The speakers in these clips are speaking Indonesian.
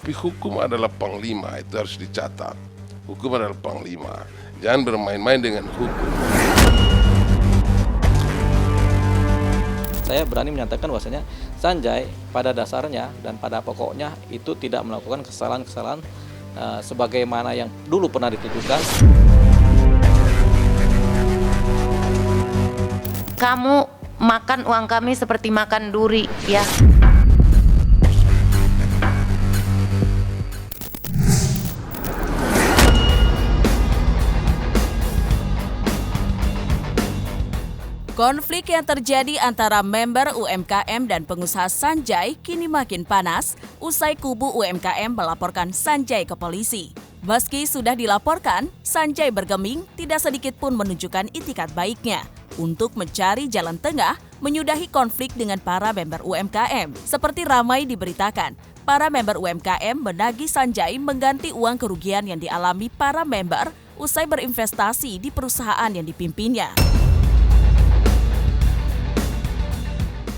Tapi hukum adalah panglima, itu harus dicatat. Hukum adalah panglima. Jangan bermain-main dengan hukum. Saya berani menyatakan bahwasanya Sanjay pada dasarnya dan pada pokoknya itu tidak melakukan kesalahan-kesalahan sebagaimana yang dulu pernah dituduhkan. Kamu makan uang kami seperti makan duri, ya. Konflik yang terjadi antara member UMKM dan pengusaha Sanjay kini makin panas usai kubu UMKM melaporkan Sanjay ke polisi. Meski sudah dilaporkan, Sanjay bergeming tidak sedikit pun menunjukkan itikat baiknya untuk mencari jalan tengah menyudahi konflik dengan para member UMKM. Seperti ramai diberitakan, para member UMKM menagih Sanjay mengganti uang kerugian yang dialami para member usai berinvestasi di perusahaan yang dipimpinnya.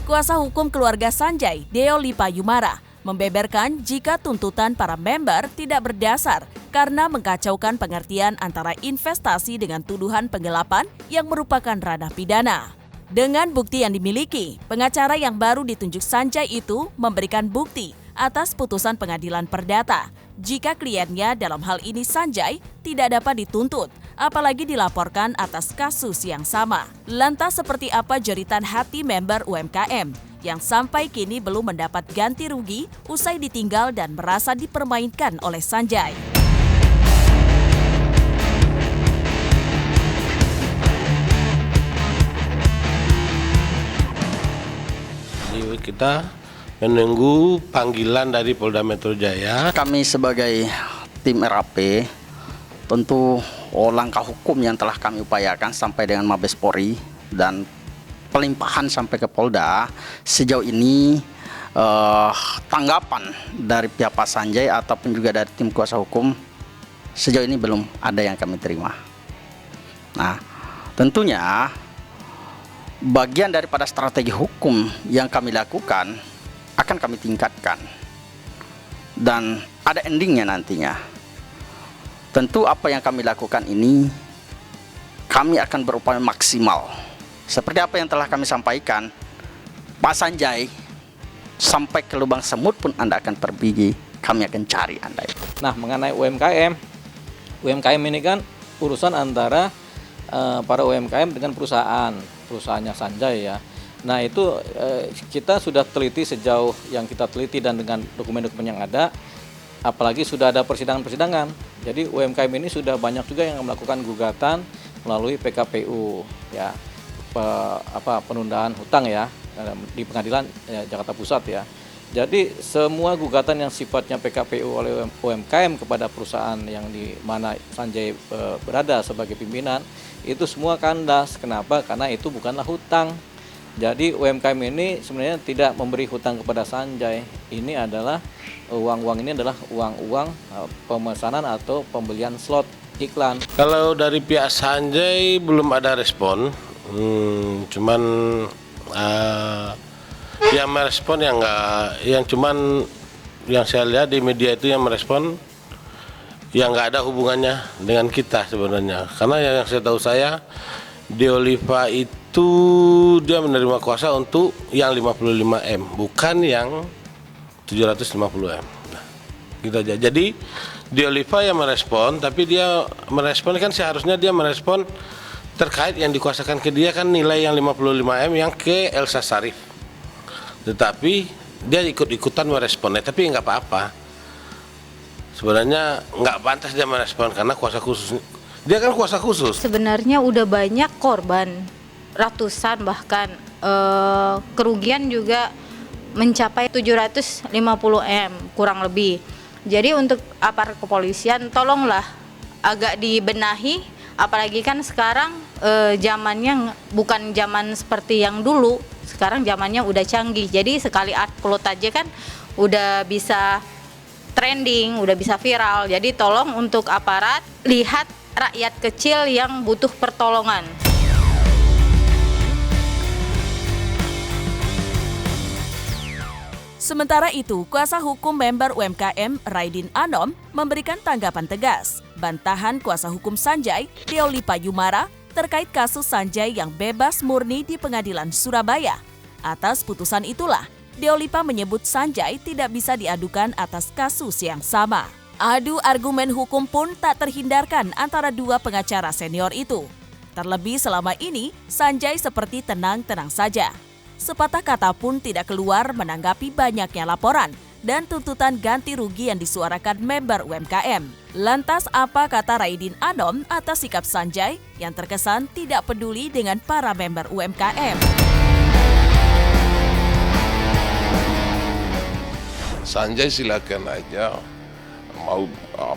Kuasa hukum keluarga Sanjay, Deo Lipa Yumara, membeberkan jika tuntutan para member tidak berdasar karena mengkacaukan pengertian antara investasi dengan tuduhan penggelapan yang merupakan ranah pidana. Dengan bukti yang dimiliki, pengacara yang baru ditunjuk Sanjay itu memberikan bukti atas putusan pengadilan perdata jika kliennya dalam hal ini Sanjay tidak dapat dituntut, apalagi dilaporkan atas kasus yang sama. Lantas seperti apa jeritan hati member UMKM yang sampai kini belum mendapat ganti rugi usai ditinggal dan merasa dipermainkan oleh Sanjay? Kita menunggu panggilan dari Polda Metro Jaya. Kami sebagai tim RAP tentu langkah hukum yang telah kami upayakan sampai dengan Mabes Polri dan pelimpahan sampai ke Polda, sejauh ini tanggapan dari pihak Pak Sanjay ataupun juga dari tim kuasa hukum sejauh ini belum ada yang kami terima. Nah, tentunya bagian daripada strategi hukum yang kami lakukan akan kami tingkatkan dan ada endingnya nantinya. Tentu apa yang kami lakukan ini kami akan berupaya maksimal. Seperti apa yang telah kami sampaikan, Pak Sanjay, sampai ke lubang semut pun Anda akan pergi, kami akan cari Anda itu. Nah, mengenai UMKM ini kan urusan antara para UMKM dengan perusahaannya Sanjay ya. Nah itu kita sudah teliti sejauh yang kita teliti dan dengan dokumen-dokumen yang ada, apalagi sudah ada persidangan-persidangan. Jadi UMKM ini sudah banyak juga yang melakukan gugatan melalui PKPU ya, penundaan hutang ya di pengadilan Jakarta Pusat ya. Jadi semua gugatan yang sifatnya PKPU oleh UMKM kepada perusahaan yang di mana Sanjay berada sebagai pimpinan itu semua kandas. Kenapa? Karena itu bukanlah hutang. Jadi UMKM ini sebenarnya tidak memberi hutang kepada Sanjay. Ini adalah uang-uang ini adalah uang-uang pemesanan atau pembelian slot iklan. Kalau dari pihak Sanjay belum ada respon, cuman yang merespon yang enggak, yang saya lihat di media itu yang merespon yang nggak ada hubungannya dengan kita sebenarnya. Karena yang saya tahu Deo Lipa itu dia menerima kuasa untuk yang 55M, bukan yang 750M. Nah, gitu aja. Jadi Deo Lipa yang merespon, tapi dia merespon kan seharusnya dia merespon terkait yang dikuasakan ke dia kan nilai yang 55M yang ke Elsa Syarif. Tetapi dia ikut-ikutan meresponnya, tapi nggak apa-apa. Sebenarnya nggak pantas dia merespon karena kuasa khusus. Dia kan kuasa khusus. Sebenarnya udah banyak korban, ratusan bahkan kerugian juga mencapai 750M kurang lebih. Jadi untuk aparat kepolisian tolonglah agak dibenahi, apalagi kan sekarang zamannya bukan zaman seperti yang dulu. Sekarang zamannya udah canggih. Jadi sekali upload aja kan udah bisa trending, udah bisa viral. Jadi tolong untuk aparat lihat rakyat kecil yang butuh pertolongan. Sementara itu, kuasa hukum member UMKM Raidin Anom memberikan tanggapan tegas. Bantahan kuasa hukum Sanjay, Deolipa Yumara, terkait kasus Sanjay yang bebas murni di Pengadilan Surabaya. Atas putusan itulah, Deolipa menyebut Sanjay tidak bisa diadukan atas kasus yang sama. Adu argumen hukum pun tak terhindarkan antara dua pengacara senior itu. Terlebih selama ini, Sanjay seperti tenang-tenang saja. Sepatah kata pun tidak keluar menanggapi banyaknya laporan dan tuntutan ganti rugi yang disuarakan member UMKM. Lantas apa kata Raidin Anom atas sikap Sanjay yang terkesan tidak peduli dengan para member UMKM? Sanjay silakan aja mau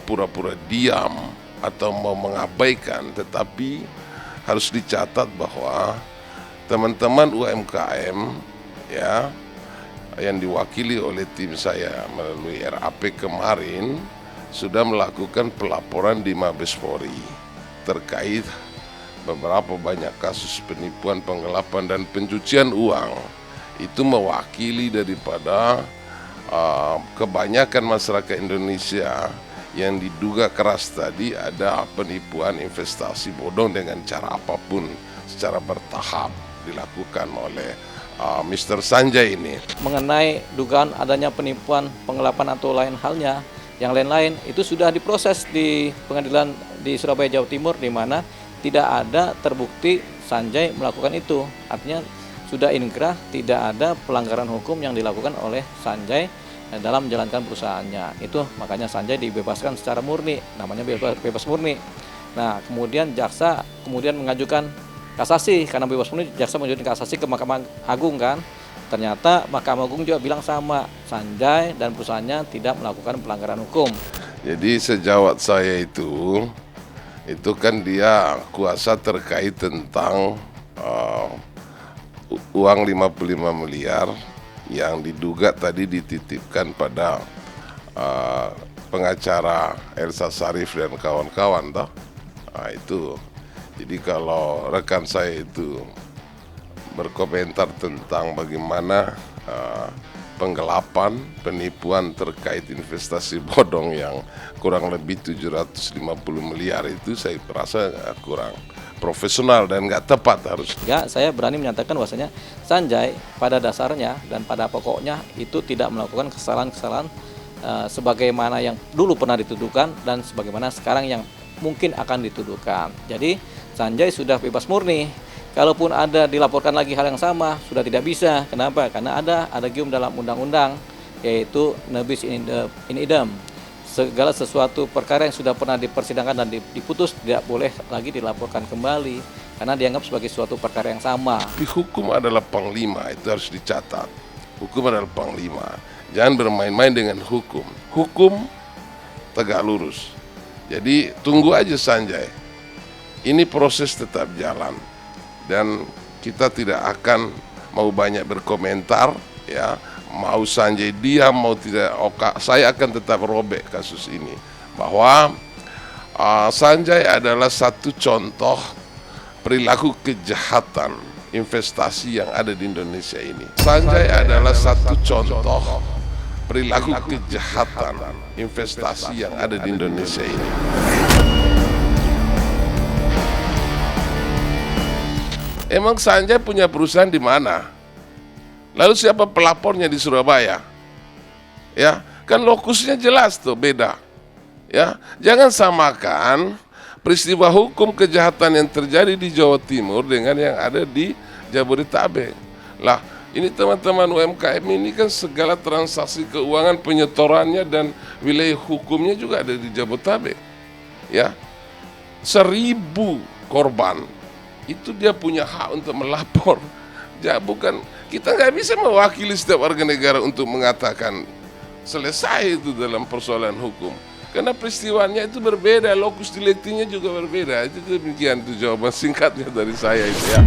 pura-pura diam atau mau mengabaikan, tetapi harus dicatat bahwa teman-teman UMKM ya yang diwakili oleh tim saya melalui RAP kemarin sudah melakukan pelaporan di Mabes Polri terkait beberapa banyak kasus penipuan, penggelapan dan pencucian uang. Itu mewakili daripada kebanyakan masyarakat Indonesia yang diduga keras tadi ada penipuan investasi bodong dengan cara apapun secara bertahap dilakukan oleh Mr. Sanjay ini. Mengenai dugaan adanya penipuan, penggelapan atau lain halnya, yang lain-lain itu sudah diproses di pengadilan di Surabaya, Jawa Timur, di mana tidak ada terbukti Sanjay melakukan itu. Artinya sudah inkrah, tidak ada pelanggaran hukum yang dilakukan oleh Sanjay dalam menjalankan perusahaannya. Itu makanya Sanjay dibebaskan secara murni, namanya bebas murni. Nah, kemudian jaksa mengajukan kasasi, karena bebas murni jaksa mengajukan kasasi ke Mahkamah Agung kan. Ternyata Mahkamah Agung juga bilang sama, Sanjay dan perusahaannya tidak melakukan pelanggaran hukum. Jadi sejawat saya itu kan dia kuasa terkait tentang uang 55 miliar yang diduga tadi dititipkan pada pengacara Elsa Sharif dan kawan-kawan toh. Nah, itu. Jadi kalau rekan saya itu berkomentar tentang bagaimana penggelapan, penipuan terkait investasi bodong yang kurang lebih 750 miliar itu saya rasa kurang profesional dan nggak tepat harus. Ya, saya berani menyatakan bahwasanya Sanjay pada dasarnya dan pada pokoknya itu tidak melakukan kesalahan-kesalahan sebagaimana yang dulu pernah dituduhkan dan sebagaimana sekarang yang mungkin akan dituduhkan. Jadi Sanjay sudah bebas murni. Kalaupun ada dilaporkan lagi hal yang sama, sudah tidak bisa. Kenapa? Karena ada gium dalam undang-undang, yaitu nebis in idem. Segala sesuatu perkara yang sudah pernah dipersidangkan dan diputus tidak boleh lagi dilaporkan kembali, karena dianggap sebagai suatu perkara yang sama. Tapi hukum adalah panglima, itu harus dicatat. Hukum adalah panglima. Jangan bermain-main dengan hukum. Hukum tegak lurus. Jadi tunggu aja Sanjay. Ini proses tetap jalan. Dan kita tidak akan mau banyak berkomentar, ya. Mau Sanjay diam, mau tidak, saya akan tetap robek kasus ini. Bahwa Sanjay adalah satu contoh perilaku kejahatan investasi yang ada di Indonesia ini. Sanjay adalah satu contoh perilaku kejahatan investasi yang ada di Indonesia ini. Emang Sanjay punya perusahaan di mana? Lalu siapa pelapornya di Surabaya? Ya, kan lokusnya jelas tuh beda. Ya, jangan samakan peristiwa hukum kejahatan yang terjadi di Jawa Timur dengan yang ada di Jabodetabek. Lah, ini teman-teman UMKM ini kan segala transaksi keuangan penyetorannya dan wilayah hukumnya juga ada di Jabodetabek. Ya, 1000 korban. Itu dia punya hak untuk melapor. Ya, bukan, kita nggak bisa mewakili setiap warga negara untuk mengatakan selesai itu dalam persoalan hukum. Karena peristiwanya itu berbeda, lokus delictinya juga berbeda. Itu demikian itu jawaban singkatnya dari saya itu ya.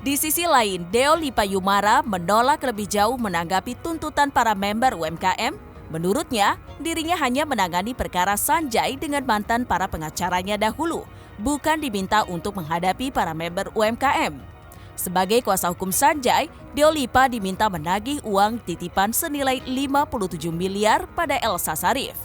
Di sisi lain, Deolipa Yumara menolak lebih jauh menanggapi tuntutan para member UMKM. Menurutnya, dirinya hanya menangani perkara Sanjay dengan mantan para pengacaranya dahulu, bukan diminta untuk menghadapi para member UMKM. Sebagai kuasa hukum Sanjay, Deo Lipa diminta menagih uang titipan senilai 57 miliar pada Elsa Sharif.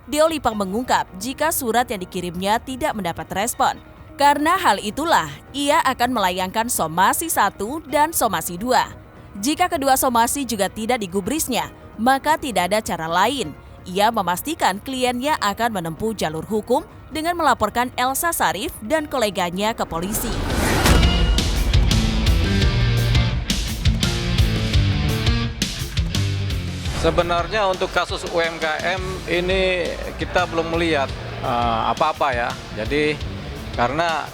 Deo Lipa mengungkap jika surat yang dikirimnya tidak mendapat respon. Karena hal itulah, ia akan melayangkan somasi 1 dan somasi 2. Jika kedua somasi juga tidak digubrisnya, maka tidak ada cara lain. Ia memastikan kliennya akan menempuh jalur hukum dengan melaporkan Elsa Sharif dan koleganya ke polisi. Sebenarnya untuk kasus UMKM ini kita belum melihat apa-apa ya. Jadi karena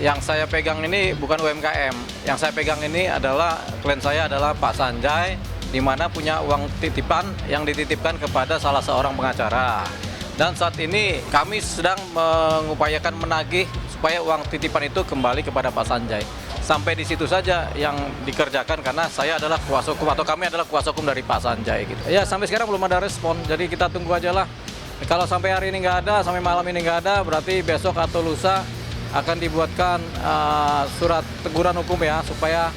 yang saya pegang ini bukan UMKM. Yang saya pegang ini adalah klien saya adalah Pak Sanjay, di mana punya uang titipan yang dititipkan kepada salah seorang pengacara. Dan saat ini kami sedang mengupayakan menagih supaya uang titipan itu kembali kepada Pak Sanjay. Sampai di situ saja yang dikerjakan karena saya adalah kuasa hukum atau kami adalah kuasa hukum dari Pak Sanjay gitu. Ya sampai sekarang belum ada respon, jadi kita tunggu aja lah. Kalau sampai hari ini nggak ada, sampai malam ini nggak ada, berarti besok atau lusa akan dibuatkan surat teguran hukum ya supaya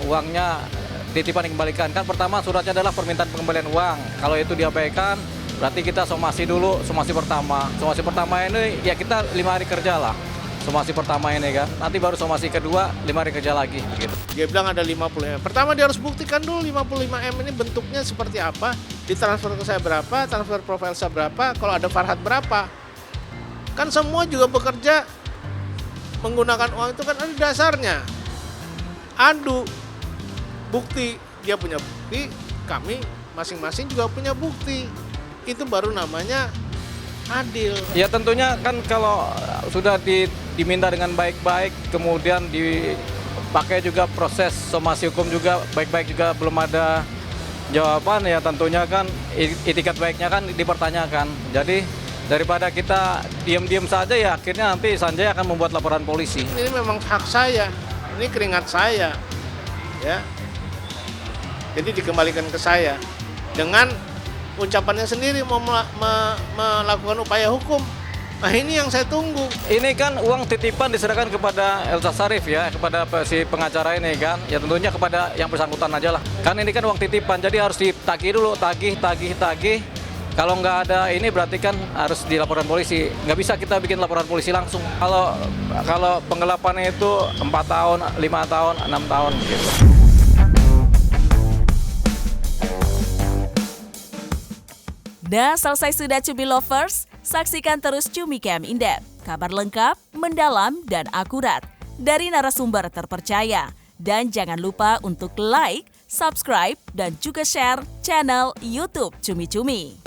uangnya titipan dikembalikan. Kan pertama suratnya adalah permintaan pengembalian uang. Kalau itu diabaikan, berarti kita somasi dulu, somasi pertama. Somasi pertama ini ya kita 5 hari kerja lah. Somasi pertama ini kan, nanti baru somasi kedua 5 hari kerja lagi gitu. Dia bilang ada 50M. Pertama dia harus buktikan dulu 55M ini bentuknya seperti apa, ditransfer ke saya berapa, transfer profil saya berapa, kalau ada Farhad berapa. Kan semua juga bekerja menggunakan uang itu kan ada dasarnya. Adu bukti, dia punya bukti, kami masing-masing juga punya bukti. Itu baru namanya adil. Ya tentunya kan kalau sudah diminta dengan baik-baik, kemudian dipakai juga proses somasi hukum juga baik-baik juga belum ada jawaban, ya tentunya kan itikat baiknya kan dipertanyakan. Jadi daripada kita diam-diam saja ya akhirnya nanti Sanjay akan membuat laporan polisi. Ini memang hak saya, ini keringat saya, ya. Jadi dikembalikan ke saya dengan ucapannya sendiri mau melakukan upaya hukum. Nah ini yang saya tunggu. Ini kan uang titipan diserahkan kepada Elsa Sharif ya, kepada si pengacara ini kan. Ya tentunya kepada yang bersangkutan aja lah. Kan ini kan uang titipan, jadi harus ditagih dulu, tagih. Kalau nggak ada ini berarti kan harus dilaporkan polisi. Nggak bisa kita bikin laporan polisi langsung. Kalau penggelapan itu 4 tahun, 5 tahun, 6 tahun gitu. Nah, selesai sudah Cumi Lovers? Saksikan terus Cumi Cam In-Depth. Kabar lengkap, mendalam, dan akurat dari narasumber terpercaya. Dan jangan lupa untuk like, subscribe, dan juga share channel YouTube Cumi Cumi.